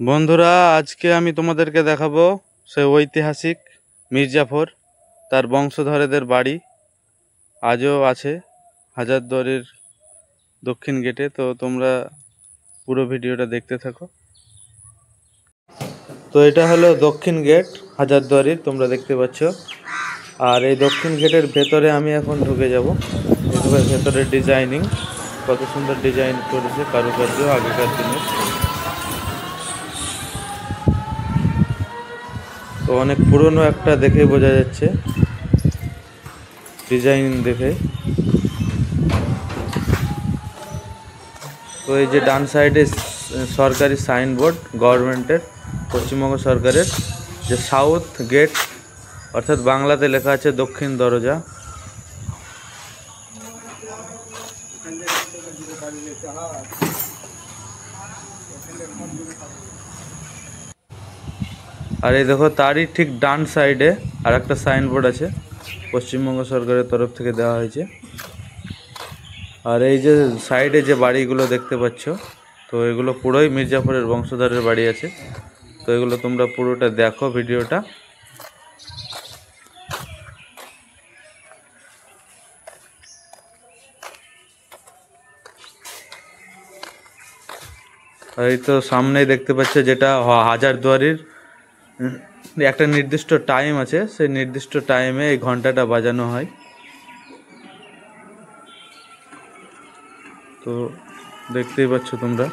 বন্ধুরা, আজকে আমি তোমাদেরকে দেখাবো সেই ঐতিহাসিক মির্জাফর, তার বংশধরেদের বাড়ি আজও আছে হাজারদুয়ারির দক্ষিণ গেটে। তো তোমরা পুরো ভিডিওটা দেখতে থাকো। তো এটা হলো দক্ষিণ গেট হাজারদুয়ারির, তোমরা দেখতে পাচ্ছ। আর এই দক্ষিণ গেটের ভেতরে আমি এখন ঢুকে যাব। ভেতরের ডিজাইনিং কত সুন্দর ডিজাইন করেছে, কারুকার্য আগেকার দিনের। তো অনেক পুরনো একটা দেখে বোঝা যাচ্ছে, ডিজাইন দেখে। তো এই যে ডান সাইডে সরকারি সাইনবোর্ড গভর্নমেন্টের, পশ্চিমবঙ্গ সরকারের, যে সাউথ গেট, অর্থাৎ বাংলাতে লেখা আছে দক্ষিণ দরজা। আর এই দেখো তারই ঠিক ডান সাইডে আর একটা সাইনবোর্ড আছে, পশ্চিমবঙ্গ সরকারের তরফ থেকে দেওয়া হয়েছে। আর এই যে সাইডে যে বাড়িগুলো দেখতে পাচ্ছ, তো এগুলো পুরোই মির্জাফরের বংশধরের বাড়ি আছে। তো এগুলো তোমরা পুরোটা দেখো ভিডিওটা। আর এই তো সামনেই দেখতে পাচ্ছ যেটা হাজারদুয়ারির একটা নির্দিষ্ট টাইম আছে, সেই নির্দিষ্ট টাইমে এই ঘন্টাটা বাজানো হয়। তো দেখতেই পাচ্ছ তোমরা।